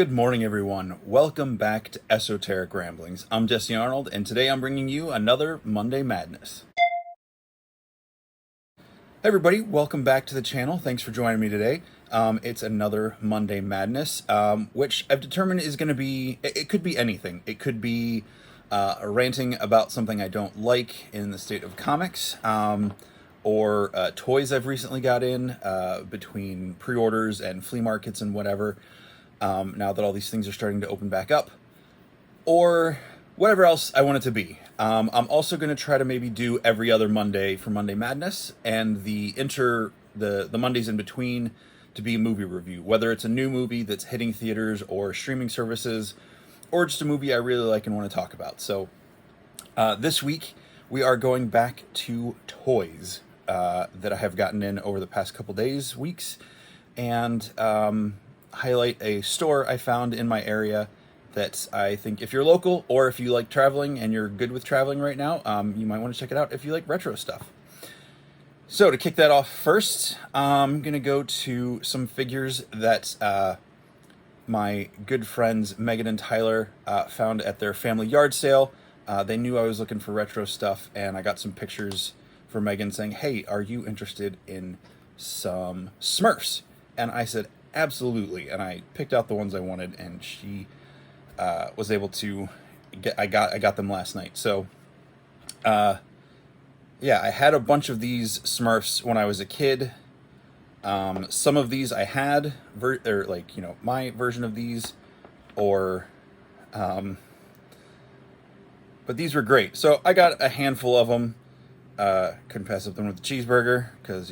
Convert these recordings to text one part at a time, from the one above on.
Good morning, everyone. Welcome back to Esoteric Ramblings. I'm Jesse Arnold, and today I'm bringing you another Monday Madness. Hey, everybody. Welcome back to the channel. Thanks for joining me today. It's another Monday Madness, which I've determined is going to be, it could be anything. It could be ranting about something I don't like in the state of comics, or toys I've recently got in between pre-orders and flea markets and whatever. Now that all these things are starting to open back up, or whatever else I want it to be. I'm also going to try to maybe do every other Monday for Monday Madness, and the Mondays in between to be a movie review, whether it's a new movie that's hitting theaters or streaming services, or just a movie I really like and want to talk about. So this week we are going back to toys that I have gotten in over the past couple days, weeks, and highlight a store I found in my area that I think if you're local or if you like traveling and you're good with traveling right now, you might want to check it out if you like retro stuff. So to kick that off first, I'm going to go to some figures that my good friends Megan and Tyler found at their family yard sale. They knew I was looking for retro stuff, and I got some pictures for Megan saying, "Hey, are you interested in some Smurfs?" And I said, absolutely, and I picked out the ones I wanted, and she was able to get. I got them last night. So, yeah, I had a bunch of these Smurfs when I was a kid. Some of these I had, or like my version of these, or, but these were great. So I got a handful of them. Couldn't pass up them with the cheeseburger because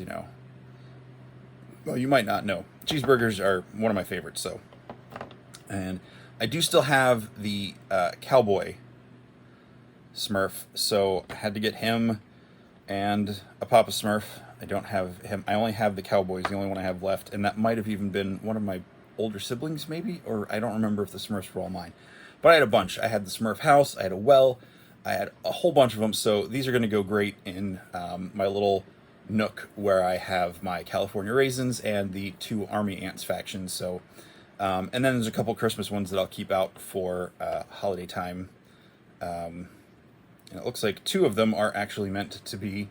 well, you might not know. Cheeseburgers are one of my favorites, so. And I do still have the cowboy Smurf, so I had to get him and a Papa Smurf. I don't have him. I only have the cowboys, the only one I have left, and that might have even been one of my older siblings, maybe, or I don't remember if the Smurfs were all mine. But I had a bunch. I had the Smurf house, I had a well, I had a whole bunch of them, so these are going to go great in my little nook where I have my California Raisins and the two Army Ants factions. So, and then there's a couple Christmas ones that I'll keep out for holiday time. And it looks like two of them are actually meant to be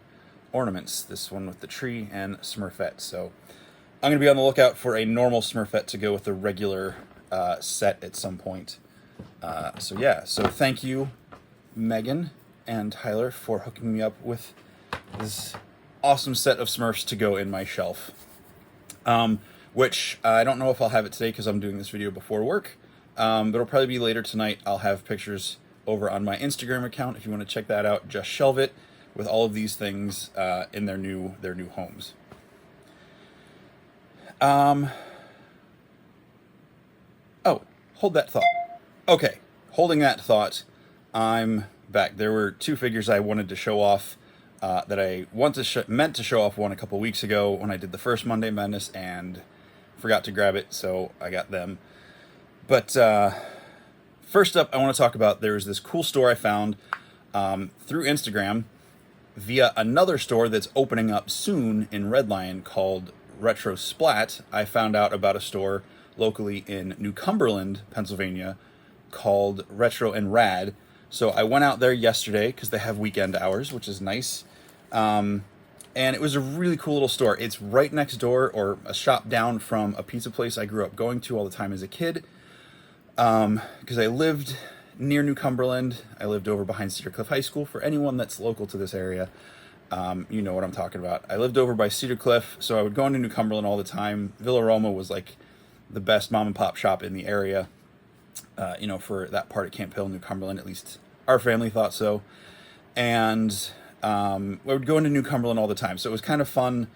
ornaments. This one with the tree and Smurfette. So I'm going to be on the lookout for a normal Smurfette to go with the regular set at some point. So yeah, so thank you, Megan and Tyler, for hooking me up with this awesome set of Smurfs to go in my shelf, which I don't know if I'll have it today because I'm doing this video before work, but it'll probably be later tonight. I'll have pictures over on my Instagram account if you want to check that out. Just Shelve It, with all of these things in their new homes. Oh, hold that thought. Okay, holding that thought, I'm back. There were two figures I wanted to show off that I meant to show off one a couple weeks ago when I did the first Monday Madness and forgot to grab it, so I got them. But first up, I want to talk about, there's this cool store I found through Instagram via another store that's opening up soon in Red Lion called Retro Splat. I found out about a store locally in New Cumberland, Pennsylvania, called Retro Rad. So I went out there yesterday because they have weekend hours, which is nice. And it was a really cool little store. It's right next door, or a shop down from a pizza place I grew up going to all the time as a kid. Because I lived near New Cumberland. I lived over behind Cedar Cliff High School. For anyone that's local to this area, you know what I'm talking about. I lived over by Cedar Cliff, so I would go into New Cumberland all the time. Villa Roma was like the best mom and pop shop in the area. For that part of Camp Hill, New Cumberland, at least our family thought so. And we would go into New Cumberland all the time, so it was kind of fun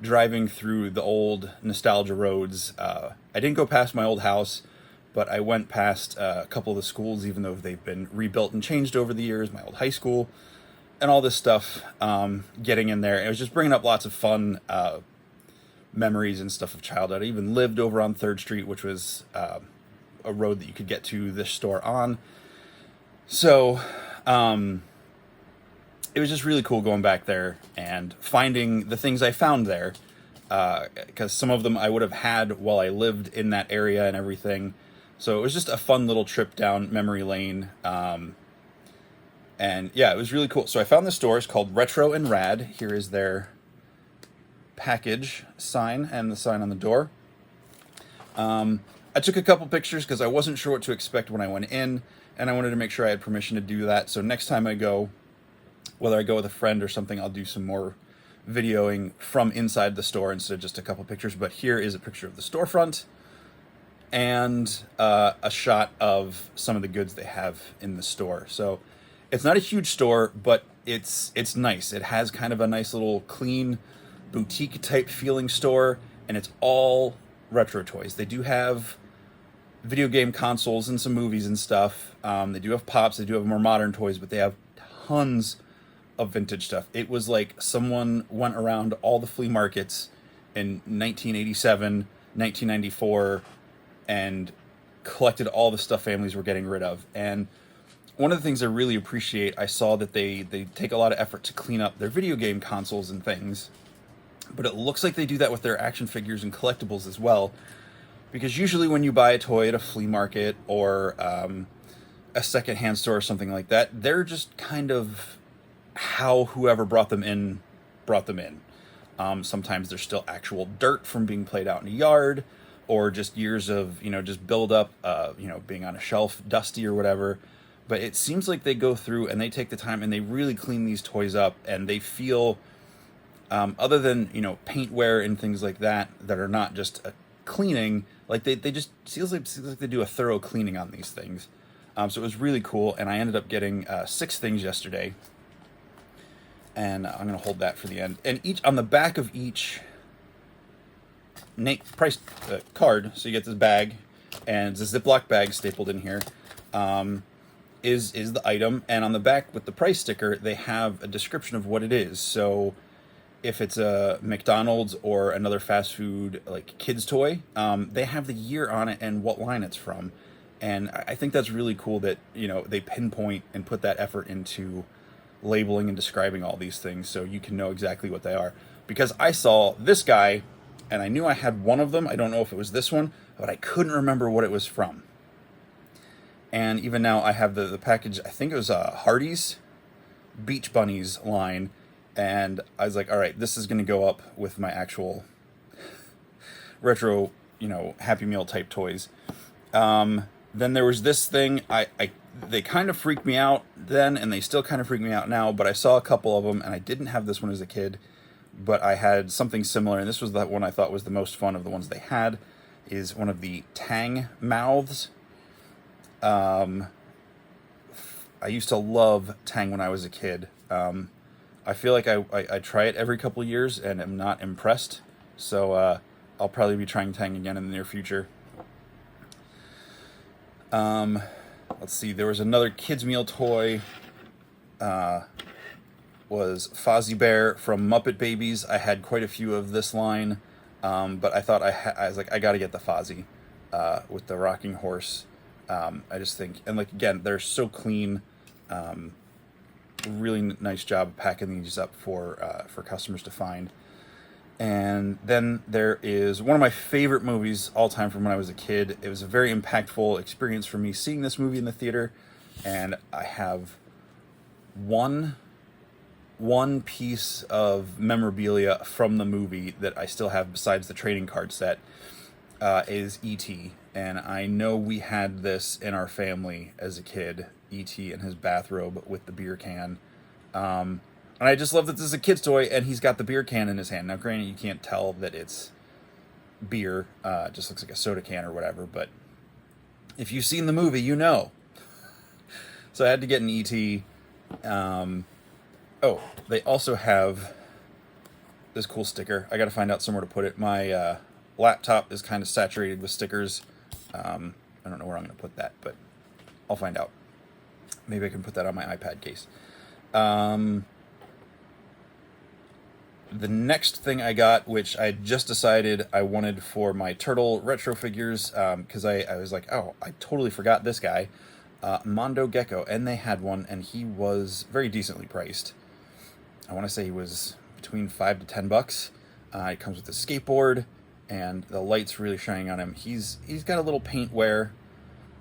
driving through the old nostalgia roads. I didn't go past my old house, but I went past a couple of the schools, even though they've been rebuilt and changed over the years, my old high school, and all this stuff, getting in there. It was just bringing up lots of fun memories and stuff of childhood. I even lived over on 3rd Street, which was a road that you could get to this store on. So it was just really cool going back there and finding the things I found there, because some of them I would have had while I lived in that area and everything. So it was just a fun little trip down memory lane. And yeah, it was really cool. So I found this store. It's called Retro and Rad. Here is their package sign and the sign on the door. I took a couple pictures because I wasn't sure what to expect when I went in, and I wanted to make sure I had permission to do that. So next time I go, whether I go with a friend or something, I'll do some more videoing from inside the store instead of just a couple pictures. But here is a picture of the storefront and a shot of some of the goods they have in the store. So it's not a huge store, but it's nice. It has kind of a nice little clean boutique type feeling store, and it's all retro toys. They do have video game consoles and some movies and stuff. They do have pops. They do have more modern toys, but they have tons of vintage stuff. It was like someone went around all the flea markets in 1987, 1994, and collected all the stuff families were getting rid of. And one of the things I really appreciate, I saw that they take a lot of effort to clean up their video game consoles and things, but it looks like they do that with their action figures and collectibles as well. Because usually when you buy a toy at a flea market or a secondhand store or something like that, they're just kind of how whoever brought them in. Sometimes there's still actual dirt from being played out in a yard, or just years of, just build up, being on a shelf, dusty or whatever. But it seems like they go through and they take the time and they really clean these toys up, and they feel, other than, paint wear and things like that are not just a cleaning, like they just feels like they do a thorough cleaning on these things. So it was really cool, and I ended up getting 6 things yesterday, and I'm gonna hold that for the end. And on the back of each price card, so you get this bag, and it's a Ziploc bag stapled in here, is the item, and on the back with the price sticker, they have a description of what it is. So if it's a McDonald's or another fast food like kids toy, they have the year on it and what line it's from. And I think that's really cool that, they pinpoint and put that effort into labeling and describing all these things so you can know exactly what they are. Because I saw this guy and I knew I had one of them. I don't know if it was this one, but I couldn't remember what it was from. And even now I have the package, I think it was Hardee's Beach Bunnies line. And I was like, all right, this is going to go up with my actual retro, Happy Meal type toys. Then there was this thing. They kind of freaked me out then, and they still kind of freak me out now, but I saw a couple of them, and I didn't have this one as a kid, but I had something similar, and this was the one I thought was the most fun of the ones they had, is one of the Tang mouths. I used to love Tang when I was a kid. I feel like I try it every couple of years and am not impressed, so I'll probably be trying Tang again in the near future. Let's see, there was another kids meal toy, was Fozzie Bear from Muppet Babies. I had quite a few of this line, but I thought I was like, I gotta get the Fozzie, with the rocking horse. I just think, and like, again, they're so clean, really nice job of packing these up for customers to find. And then there is one of my favorite movies all time from when I was a kid. It was a very impactful experience for me seeing this movie in the theater, and I have one piece of memorabilia from the movie that I still have besides the trading card set, is E.T. And I know we had this in our family as a kid, E.T. in his bathrobe with the beer can. And I just love that this is a kid's toy, and he's got the beer can in his hand. Now, granted, you can't tell that it's beer. It just looks like a soda can or whatever, but if you've seen the movie, you know. So I had to get an E.T. They also have this cool sticker. I got to find out somewhere to put it. My laptop is kind of saturated with stickers. I don't know where I'm going to put that, but I'll find out. Maybe I can put that on my iPad case. The next thing I got, which I just decided I wanted for my Turtle retro figures, because I was like, oh, I totally forgot this guy, Mondo Gecko, and they had one, and he was very decently priced. I want to say he was between $5 to $10. It comes with a skateboard, and the light's really shining on him. He's got a little paint wear,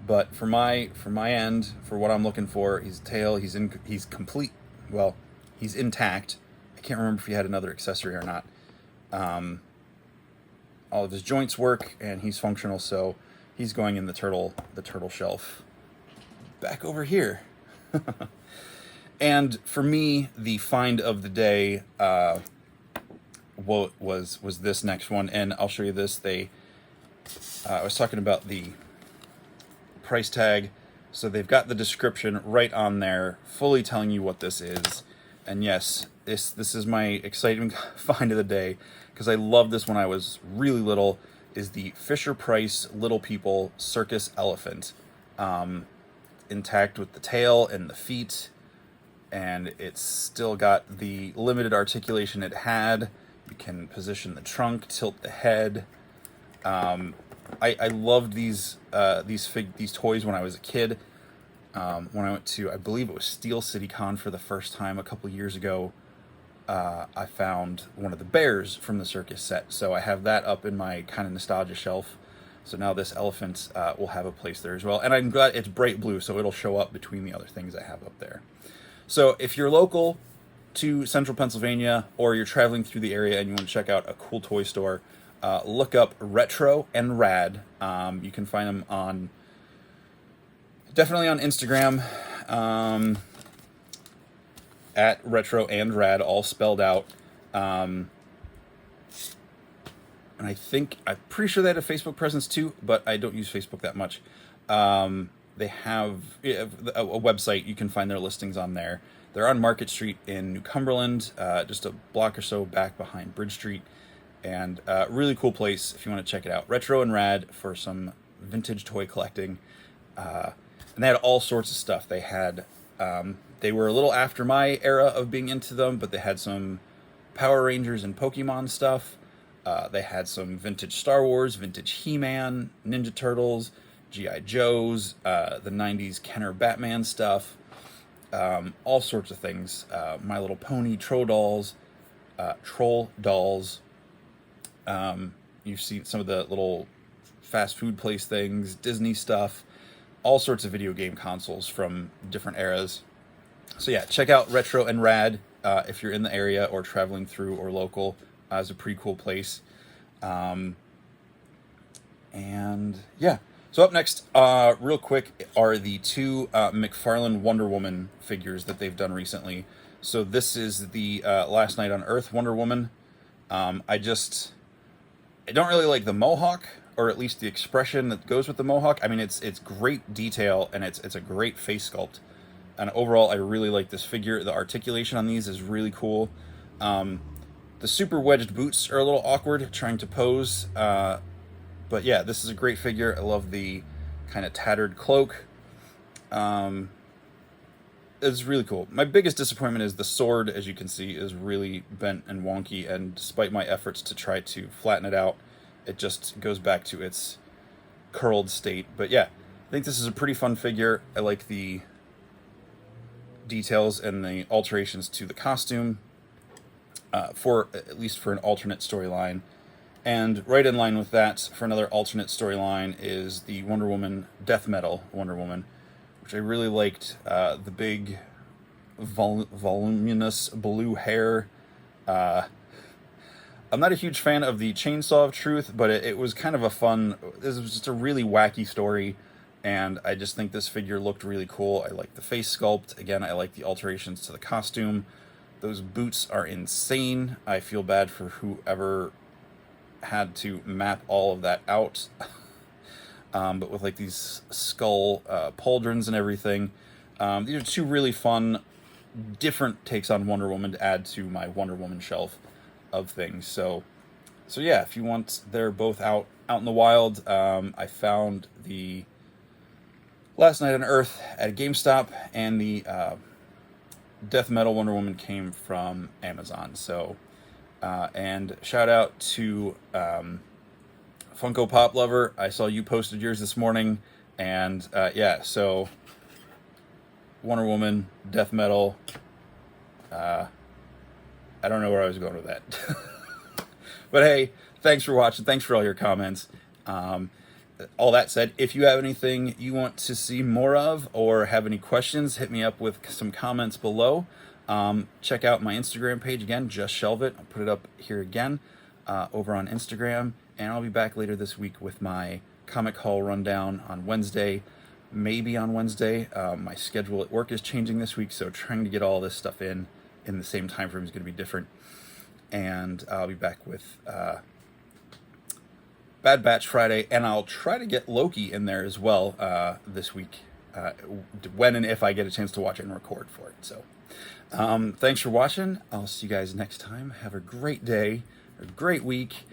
But for my end, for what I'm looking for, his tail, he's complete. Well, he's intact. I can't remember if he had another accessory or not. All of his joints work, and he's functional, so he's going in the turtle shelf. Back over here. And for me, the find of the day was this next one, and I'll show you this. I was talking about the price tag, so they've got the description right on there, fully telling you what this is. And yes, this is my exciting find of the day, because I loved this when I was really little. Is the Fisher-Price Little People circus elephant, intact with the tail and the feet, and it's still got the limited articulation it had. You can position the trunk, tilt the head. I loved these toys when I was a kid. When I went to, I believe it was Steel City Con for the first time a couple years ago, I found one of the bears from the circus set. So I have that up in my kind of nostalgia shelf. So now this elephant will have a place there as well. And I'm glad it's bright blue, so it'll show up between the other things I have up there. So if you're local to central Pennsylvania, or you're traveling through the area and you want to check out a cool toy store, look up Retro and Rad. You can find them definitely on Instagram, at Retro and Rad, all spelled out. And I'm pretty sure they had a Facebook presence too, but I don't use Facebook that much. They have a website. You can find their listings on there. They're on Market Street in New Cumberland, just a block or so back behind Bridge Street. And really cool place if you want to check it out. Retro and Rad for some vintage toy collecting. And they had all sorts of stuff. They were a little after my era of being into them, but they had some Power Rangers and Pokemon stuff. They had some vintage Star Wars, vintage He-Man, Ninja Turtles, G.I. Joes, the 90s Kenner Batman stuff, all sorts of things. My Little Pony, Troll dolls. You've seen some of the little fast food place things, Disney stuff, all sorts of video game consoles from different eras. So yeah, check out Retro and Rad if you're in the area or traveling through or local. It's a pretty cool place. And yeah, so up next, real quick, are the two McFarlane Wonder Woman figures that they've done recently. So this is the Last Night on Earth Wonder Woman. I don't really like the mohawk, or at least the expression that goes with the mohawk. I mean, it's great detail, and it's a great face sculpt. And overall, I really like this figure. The articulation on these is really cool. The super wedged boots are a little awkward trying to pose. But yeah, this is a great figure. I love the kind of tattered cloak. It's really cool. My biggest disappointment is the sword, as you can see, is really bent and wonky. And despite my efforts to try to flatten it out, it just goes back to its curled state. But yeah, I think this is a pretty fun figure. I like the details and the alterations to the costume, at least for an alternate storyline. And right in line with that, for another alternate storyline, is the Wonder Woman Death Metal Wonder Woman, which I really liked. The big, voluminous blue hair. I'm not a huge fan of the Chainsaw of Truth, but it was kind of this was just a really wacky story, and I just think this figure looked really cool. I like the face sculpt. Again, I like the alterations to the costume. Those boots are insane. I feel bad for whoever had to map all of that out. But with like these skull pauldrons and everything. These are two really fun, different takes on Wonder Woman to add to my Wonder Woman shelf of things. So yeah, if you want, they're both out in the wild. I found the Last Night on Earth at a GameStop, and the Death Metal Wonder Woman came from Amazon. So, and shout out to Funko Pop Lover. I saw you posted yours this morning, and yeah, so Wonder Woman, Death Metal. I don't know where I was going with that. But hey, thanks for watching. Thanks for all your comments. all that said, if you have anything you want to see more of or have any questions, hit me up with some comments below. Check out my Instagram page again, just shelve it. I'll put it up here again over on Instagram, and I'll be back later this week with my comic haul rundown on Wednesday. Maybe on Wednesday. My schedule at work is changing this week, so trying to get all this stuff in the same time frame is going to be different. And I'll be back with Bad Batch Friday, and I'll try to get Loki in there as well this week, when and if I get a chance to watch it and record for it. So thanks for watching. I'll see you guys next time. Have a great day, a great week.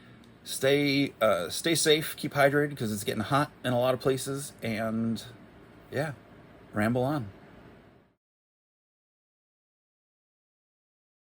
Stay safe, keep hydrated because it's getting hot in a lot of places, and yeah, ramble on.